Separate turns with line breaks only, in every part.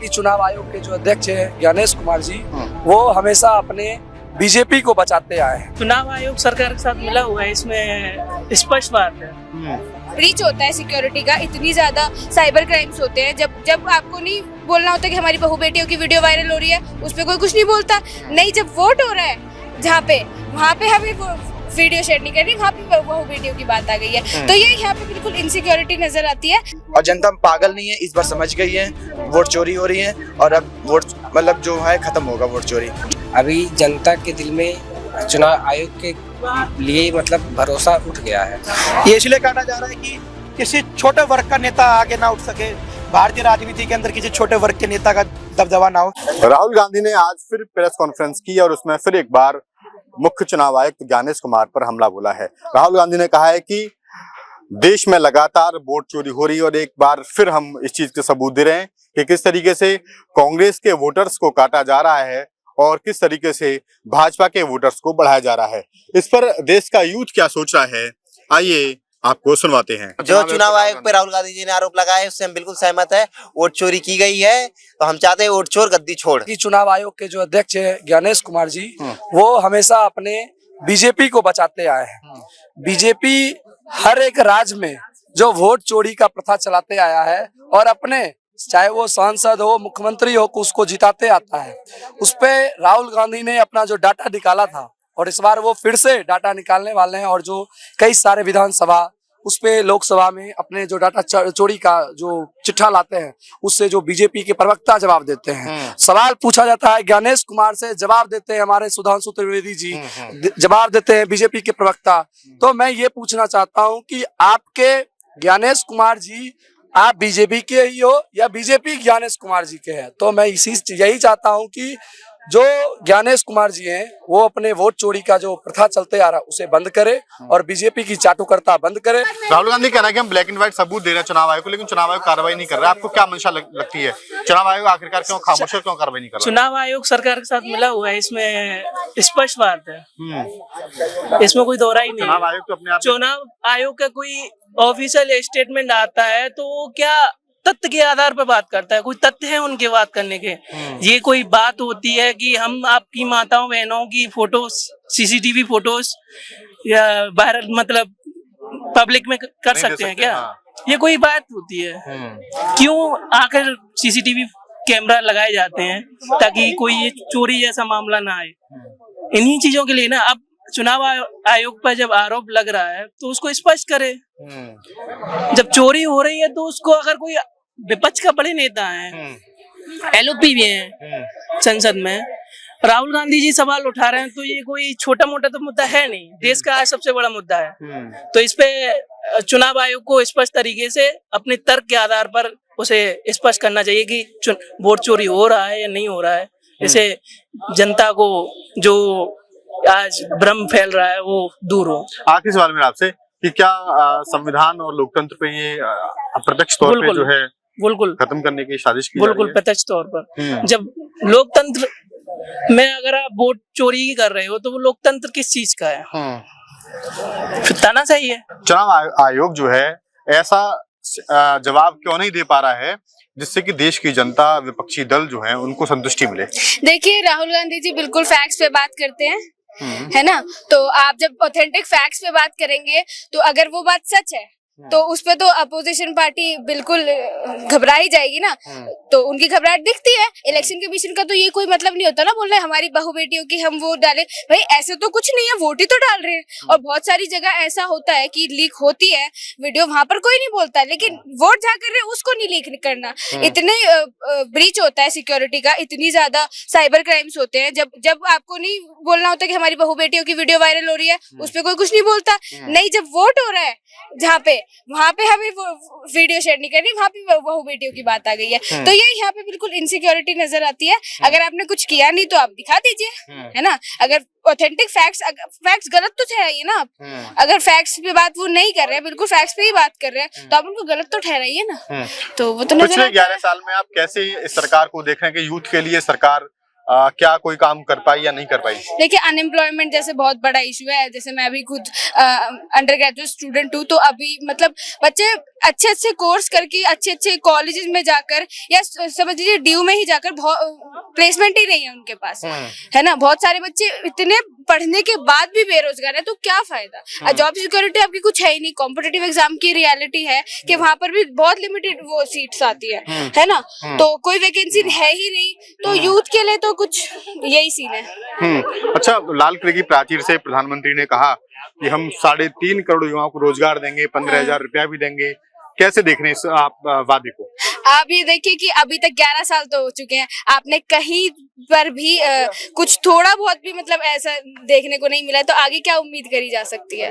चुनाव आयोग के जो अध्यक्ष है ज्ञानेश कुमार जी, वो हमेशा अपने बीजेपी को बचाते आए हैं।
चुनाव आयोग सरकार के साथ मिला हुआ है, इसमें स्पष्ट बात है।
ब्रीच होता है सिक्योरिटी का, इतनी ज्यादा साइबर क्राइम्स होते हैं। जब आपको नहीं बोलना होता कि हमारी बहू बेटियों की वीडियो वायरल हो रही है, उस पर कोई कुछ नहीं बोलता। नहीं, जब वोट हो रहा है जहाँ पे, वहाँ पे हमें वीडियो शेयर नहीं करनी, वहाँ पे बहू बेटियों की बात आ गई है। तो ये यहाँ पे बिल्कुल इनसिक्योरिटी नजर आती है।
और जनता पागल नहीं है, इस बार समझ गई है वोट चोरी हो रही है और अब वोट मतलब जो है खत्म होगा वोट चोरी।
अभी जनता के दिल में चुनाव आयोग के लिए मतलब भरोसा उठ गया है।
ये इसलिए काटा जा रहा है कि किसी छोटे वर्ग का नेता आगे ना उठ सके, भारतीय राजनीति के अंदर किसी छोटे वर्ग के नेता का दबदबा ना हो।
राहुल गांधी ने आज फिर प्रेस कॉन्फ्रेंस की और उसमें फिर एक बार मुख्य चुनाव आयुक्त ज्ञानेश कुमार पर हमला बोला है। राहुल गांधी ने कहा है कि देश में लगातार वोट चोरी हो रही है और एक बार फिर हम इस चीज के सबूत दे रहे हैं कि किस तरीके से कांग्रेस के वोटर्स को काटा जा रहा है और किस तरीके से भाजपा के वोटर्स को बढ़ाया जा रहा है। इस पर देश का यूथ क्या सोच रहा है, आइए आपको सुनवाते हैं।
जो चुनाव आयोग पे राहुल गांधी जी ने आरोप लगाया है उससे हम बिल्कुल सहमत है। वोट चोरी की गई है तो हम चाहते हैं वोट चोर गद्दी छोड़।
चुनाव आयोग के जो अध्यक्ष है ज्ञानेश कुमार जी, वो हमेशा अपने बीजेपी को बचाते आए हैं। बीजेपी हर एक राज्य में जो वोट चोरी का प्रथा चलाते आया है और अपने चाहे वो सांसद हो, मुख्यमंत्री हो, उसको जिताते आता है। उस पे राहुल गांधी ने अपना जो डाटा निकाला था और इस बार वो फिर से डाटा निकालने वाले हैं और जो कई सारे विधानसभा उस पे लोकसभा में अपने जो डाटा चोरी का जो चिट्ठा लाते हैं उससे जो बीजेपी के प्रवक्ता जवाब देते हैं। सवाल पूछा जाता है ज्ञानेश कुमार से, जवाब देते हैं हमारे सुधांशु त्रिवेदी जी, जवाब देते हैं बीजेपी के प्रवक्ता। तो मैं ये पूछना चाहता हूँ कि आपके ज्ञानेश कुमार जी, आप बीजेपी के ही हो या बीजेपी ज्ञानेश कुमार जी के हैं? तो मैं यही चाहता हूं कि जो ज्ञानेश कुमार जी हैं वो अपने वोट चोरी का जो प्रथा चलते आ रहा है उसे बंद करे और बीजेपी की चाटुकरता बंद करे।
राहुल गांधी कहना है कि हम ब्लैक एंड व्हाइट सबूत दे रहे हैं चुनाव आयोग को, लेकिन चुनाव आयोग कार्रवाई नहीं कर रहा है। आपको क्या मंशा लगती है? चुनाव आयोग आखिरकार क्यों खामोश है, क्यों कार्रवाई नहीं कर रहा?
चुनाव आयोग सरकार के साथ मिला हुआ है, इसमें स्पष्ट बात है। इसमें कोई दोहरा ही नहीं।
चुनाव आयोग तो अपने आप
चुनाव आयोग का कोई ऑफिशियल स्टेटमेंट आता है तो वो क्या तथ्य के आधार पर बात करता है? कोई तथ्य है उनके बात करने के? ये कोई बात होती है कि हम आपकी माताओं बहनों की फोटोज, सीसीटीवी फोटोज या वायरल मतलब पब्लिक में कर सकते हैं क्या? ये कोई बात होती है? क्यों आखिर सीसीटीवी कैमरा लगाए जाते हैं ताकि कोई ये चोरी जैसा मामला ना आए। इन्हीं चीजों के लिए ना अब चुनाव आयोग पर जब आरोप लग रहा है तो उसको स्पष्ट करे। जब चोरी हो रही है तो उसको, अगर कोई विपक्ष का बड़े नेता है, एलओपी भी है संसद में, राहुल गांधी जी सवाल उठा रहे हैं तो ये कोई छोटा मोटा तो मुद्दा है नहीं, देश का सबसे बड़ा मुद्दा है। तो इस पे चुनाव आयोग को स्पष्ट तरीके से अपने तर्क के आधार पर उसे स्पष्ट करना चाहिए कि वोट चोरी हो रहा है या नहीं हो रहा है। इसे जनता को जो आज भ्रम फैल रहा है वो दूर हो।
आखिरी सवाल मेरा आपसे कि क्या संविधान और लोकतंत्र पे ये अप्रत्यक्ष तौर पे जो है
बिल्कुल
खत्म करने की साजिश की
बिल्कुल प्रत्यक्ष तौर पर। जब लोकतंत्र में अगर आप वोट चोरी ही कर रहे हो तो वो लोकतंत्र किस चीज का है? फिर तानाशाही है।
चुनाव आयोग जो है ऐसा जवाब क्यों नहीं दे पा रहा है जिससे कि देश की जनता, विपक्षी दल जो है उनको संतुष्टि मिले?
देखिए, राहुल गांधी जी बिल्कुल फैक्ट्स पे बात करते हैं, है ना? तो आप जब ऑथेंटिक फैक्ट्स पे बात करेंगे तो अगर वो बात सच है तो उस पे तो अपोजिशन पार्टी बिल्कुल घबरा ही जाएगी ना। तो उनकी घबराहट दिखती है। इलेक्शन कमीशन का तो ये कोई मतलब नहीं होता ना बोल रहे हमारी बहू बेटियों की हम वोट डाले। भाई ऐसे तो कुछ नहीं है, वोट ही तो डाल रहे हैं। और बहुत सारी जगह ऐसा होता है कि लीक होती है वीडियो, वहां पर कोई नहीं बोलता, लेकिन वोट जहाँ कर रहे हैं उसको नहीं लीक करना। इतने ब्रीच होता है सिक्योरिटी का, इतनी ज्यादा साइबर क्राइम्स होते हैं। जब आपको नहीं बोलना होता कि हमारी बहू बेटियों की वीडियो वायरल हो रही है, उस पर कोई कुछ नहीं बोलता। नहीं, जब वोट हो रहा है जहाँ पे, वहाँ पे हमें वीडियो शेयर नहीं करनी, वहाँ पे बहू बेटियों की बात आ गई है। तो ये यहाँ पे बिल्कुल इनसिक्योरिटी नजर आती है। अगर आपने कुछ किया नहीं तो आप दिखा दीजिए, है ना? अगर ऑथेंटिक फैक्ट्स गलत तो ठहराइए ना आप। अगर फैक्ट्स पे बात वो नहीं कर रहे हैं, बिल्कुल फैक्ट्स पे ही बात कर रहे हैं, तो आप उनको गलत तो ठहराइए ना। तो वो तो
पिछले 11 साल में आप कैसे इस सरकार को देख रहे हैं कि यूथ के लिए सरकार क्या कोई काम कर पाई या नहीं कर पाई?
देखिए अनएम्प्लॉयमेंट जैसे बहुत बड़ा इशू है। जैसे मैं अभी खुद अंडर ग्रेजुएट स्टूडेंट हूँ, तो अभी मतलब बच्चे अच्छे अच्छे कोर्स करके अच्छे अच्छे कॉलेजेस में जाकर या समझ लीजिए ड्यू में ही जाकर प्लेसमेंट ही नहीं है उनके पास, है ना। बहुत सारे बच्चे इतने पढ़ने के बाद भी बेरोजगार है, तो क्या फायदा। जॉब सिक्योरिटी आपकी कुछ है ही नहीं। कॉम्पिटिटिव एग्जाम की रियलिटी है कि वहां पर भी बहुत लिमिटेड वो सीट्स आती है ना। तो कोई वैकेंसी है ही नहीं, तो यूथ के लिए तो कुछ यही सीन है।
अच्छा, लाल किले की प्राचीर से प्रधानमंत्री ने कहा कि हम 3.5 करोड़ युवाओं को रोजगार देंगे, 15,000 रुपया भी देंगे। कैसे देख रहे हैं इस आप वादे को?
आप ये देखिए कि अभी तक 11 साल तो हो चुके हैं, आपने कहीं पर भी कुछ थोड़ा बहुत भी मतलब ऐसा देखने को नहीं मिला है, तो आगे क्या उम्मीद करी जा सकती है।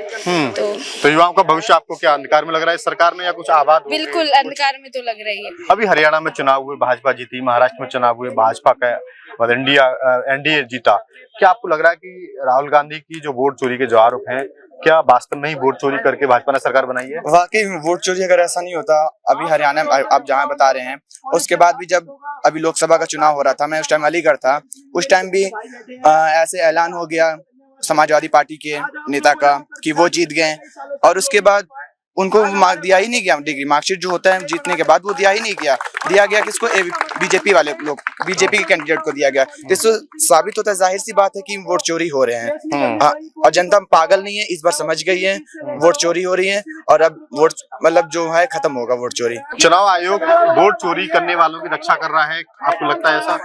तो युवाओं का भविष्य आपको क्या अंधकार में लग रहा है सरकार में, या कुछ आबाद हो गए?
बिल्कुल अंधकार में तो लग रही है।
अभी हरियाणा में चुनाव हुए, भाजपा जीती, महाराष्ट्र में चुनाव हुए, भाजपा का एनडीए जीता। क्या आपको लग रहा है कि राहुल गांधी की जो वोट चोरी के जो आरोप हैं, क्या वास्तव में ही वोट चोरी करके भाजपा ने सरकार बनाई है?
वाकई वोट चोरी अगर ऐसा नहीं होता, अभी हरियाणा में आप जहाँ बता रहे हैं, उसके बाद भी जब अभी लोकसभा का चुनाव हो रहा था, मैं उस टाइम अलीगढ़ था, उस टाइम भी ऐसे ऐलान हो गया समाजवादी पार्टी के नेता का कि वो जीत गए, और उसके बाद उनको मार्क दिया ही नहीं गया। डिग्री मार्कशीट जो होता है जीतने के बाद वो दिया ही नहीं गया। दिया गया किसको? बीजेपी वाले लोग, बीजेपी के कैंडिडेट को दिया गया। इससे साबित होता है, जाहिर सी बात है कि वोट चोरी हो रहे हैं। और जनता पागल नहीं है, इस बार समझ गई है वोट चोरी हो रही है, और अब वोट मतलब जो है खत्म होगा वोट चोरी।
चुनाव आयोग वोट चोरी करने वालों की रक्षा कर रहा है, आपको लगता है ऐसा?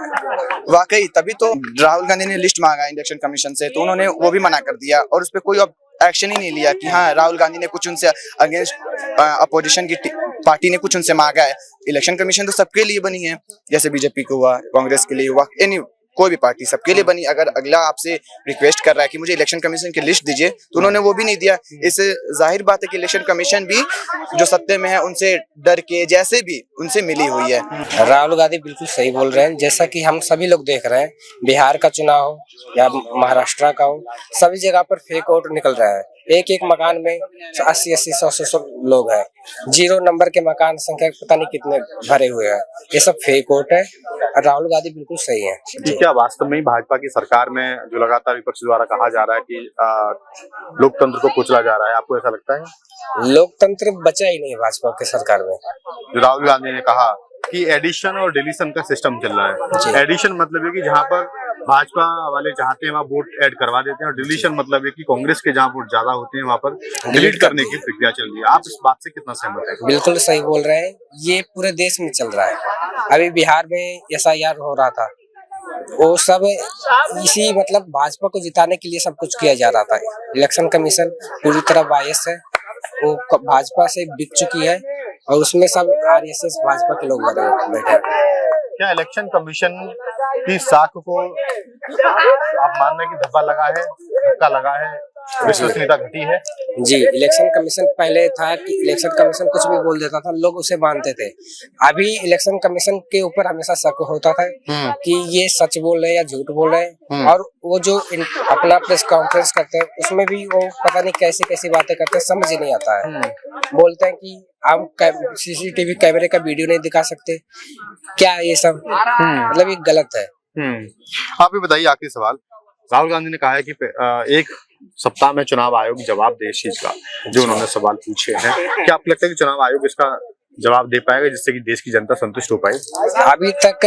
वाकई तभी तो राहुल गांधी ने लिस्ट मांगा इलेक्शन कमीशन से, तो उन्होंने वो भी मना कर दिया, और उस पर कोई एक्शन ही नहीं लिया कि हाँ राहुल गांधी ने कुछ उनसे अगेंस्ट अपोजिशन की पार्टी ने कुछ उनसे मांगा है। इलेक्शन कमीशन तो सबके लिए बनी है, जैसे बीजेपी को हुआ, कांग्रेस के लिए हुआ, एनी कोई भी पार्टी सबके लिए बनी। अगर अगला आपसे रिक्वेस्ट कर रहा है कि मुझे इलेक्शन कमीशन की लिस्ट दीजिए, तो उन्होंने वो भी नहीं दिया। इससे जाहिर बात है कि इलेक्शन कमीशन भी जो सत्ते में है उनसे डर के जैसे भी उनसे मिली हुई है।
राहुल गांधी बिल्कुल सही बोल रहे हैं। जैसा कि हम सभी लोग देख रहे हैं, बिहार का चुनाव हो या महाराष्ट्र का हो, सभी जगह पर फेक वोट निकल रहा है। एक एक मकान में 80-80, 100-100 लोग हैं। 0 नंबर के मकान संख्या पता नहीं कितने भरे हुए हैं। ये सब फेक वोट है। राहुल गांधी बिल्कुल सही है।
क्या वास्तव में भाजपा की सरकार में जो लगातार विपक्ष द्वारा कहा जा रहा है कि लोकतंत्र को कुचला जा रहा है, आपको ऐसा लगता है?
लोकतंत्र बचा ही नहीं भाजपा की सरकार में।
जो राहुल गांधी ने कहा कि एडिशन और डिलीशन का सिस्टम चल रहा है। एडिशन मतलब है कि जहाँ पर भाजपा वाले चाहते हैं वहाँ वोट ऐड करवा देते हैं, और डिलीशन मतलब है कि कांग्रेस के जहाँ वोट ज्यादा होते हैं वहाँ पर डिलीट करने की प्रक्रिया चल रही है। आप इस बात से कितना सहमत है?
बिल्कुल सही बोल रहे हैं। ये पूरे देश में चल रहा है। अभी बिहार में SIR हो रहा था, वो सब इसी मतलब भाजपा को जिताने के लिए सब कुछ किया जा रहा था। इलेक्शन कमीशन पूरी तरह बायस है, वो भाजपा से बिक चुकी है, और उसमें सब RSS भाजपा के लोग बैठे हैं।
क्या इलेक्शन कमीशन की साख को आप मान रहे हैं कि धब्बा लगा है, धक्का लगा है, विश्वसनीयता घटी है?
जी, इलेक्शन कमीशन पहले था कि इलेक्शन कमीशन कुछ भी बोल देता था, लोग उसे मानते थे। अभी इलेक्शन कमीशन के ऊपर हमेशा शक होता था कि ये सच बोल रहे हैं या झूठ बोल रहे हैं। और वो जो अपना प्रेस कॉन्फ्रेंस करते हैं, उसमें भी वो पता नहीं कैसी कैसी बातें करते हैं, समझ ही नहीं आता है। बोलते हैं कि हम CCTV कैमरे का वीडियो नहीं दिखा सकते, क्या ये सब मतलब ये गलत है।
आप भी बताइए, आखिरी सवाल। राहुल गांधी ने कहा है कि एक सप्ताह में चुनाव आयोग जवाब दे इस चीज का जो उन्होंने सवाल पूछे हैं। क्या आपको लगता है कि चुनाव आयोग इसका जवाब दे पाएगा, जिससे कि देश की जनता संतुष्ट हो पाए?
अभी तक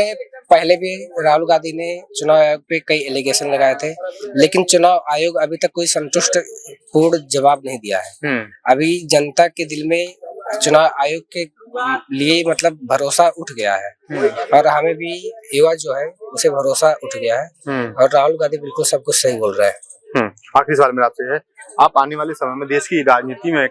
पहले भी राहुल गांधी ने चुनाव आयोग पे कई एलिगेशन लगाए थे, लेकिन चुनाव आयोग अभी तक कोई संतुष्ट पूर्ण जवाब नहीं दिया है। अभी जनता के दिल में चुनाव आयोग के लिए मतलब भरोसा उठ गया है, और हमें भी युवा जो है उसे भरोसा उठ गया है, और राहुल गांधी बिल्कुल सब कुछ सही बोल रहा है।
आखिरी सवाल मेरा आपसे है, आप आने वाले समय में देश की राजनीति में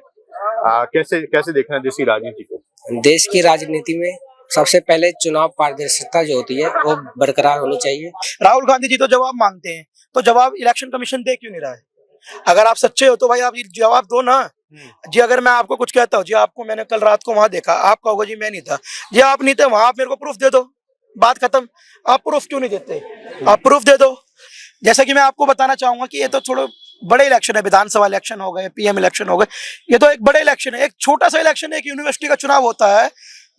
कैसे देख रहे हैं देश की राजनीति को?
देश की राजनीति में सबसे पहले चुनाव पारदर्शिता जो होती है वो बरकरार होनी चाहिए।
राहुल गांधी जी तो जवाब मांगते हैं, तो जवाब इलेक्शन कमीशन दे क्यों नहीं रहा है? अगर आप सच्चे हो तो भाई आप ये जवाब दो ना जी। अगर मैं आपको कुछ कहता हूँ जी, आपको मैंने कल रात को वहां देखा, आप कहोगे जी मैं नहीं था जी, आप नहीं थे वहां, आप मेरे को प्रूफ दे दो, बात खत्म। आप प्रूफ क्यों नहीं देते? आप प्रूफ दे दो। जैसा कि मैं आपको बताना चाहूंगा कि ये तो छोड़ो, बड़े इलेक्शन है, विधानसभा इलेक्शन हो गए, PM इलेक्शन हो गए, ये तो एक बड़े इलेक्शन है। एक छोटा सा इलेक्शन है, एक यूनिवर्सिटी का चुनाव होता है,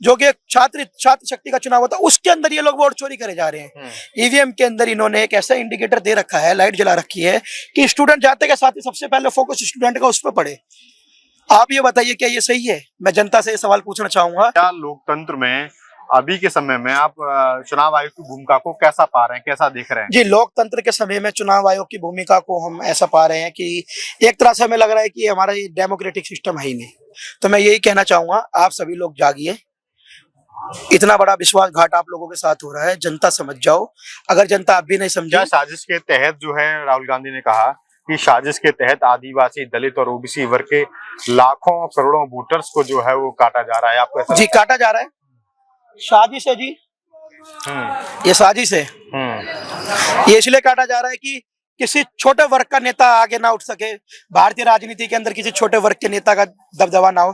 जो कि एक छात्र शक्ति का चुनाव होता है, उसके अंदर ये लोग वोट चोरी करे जा रहे हैं। ईवीएम के अंदर इन्होंने एक ऐसा इंडिकेटर दे रखा है, लाइट जला रखी है कि स्टूडेंट जाते के साथ ही सबसे पहले फोकस स्टूडेंट का उस पर पड़े। आप ये बताइए क्या ये सही है? मैं जनता से ये सवाल पूछना चाहूंगा।
क्या लोकतंत्र में अभी के समय में आप चुनाव आयोग की भूमिका को कैसा पा रहे हैं, कैसा देख रहे हैं?
जी, लोकतंत्र के समय में चुनाव आयोग की भूमिका को हम ऐसा पा रहे हैं कि एक तरह से हमें लग रहा है कि हमारा ये डेमोक्रेटिक सिस्टम है ही नहीं। तो मैं यही कहना चाहूंगा, आप सभी लोग जागिए। इतना बड़ा विश्वासघात आप लोगों के साथ हो रहा है, जनता समझ जाओ। अगर जनता अब भी नहीं समझा,
साजिश के तहत जो है राहुल गांधी ने कहा कि साजिश के तहत आदिवासी, दलित और ओबीसी वर्ग के लाखों करोड़ों वोटर्स को जो है वो काटा जा रहा है। आपको ऐसा?
जी, काटा जा रहा है। साजिश है जी, ये साजिश है। ये इसलिए काटा जा रहा है कि किसी छोटे वर्ग का नेता आगे ना उठ सके, भारतीय राजनीति के अंदर किसी छोटे वर्ग के नेता का दबदबा ना हो।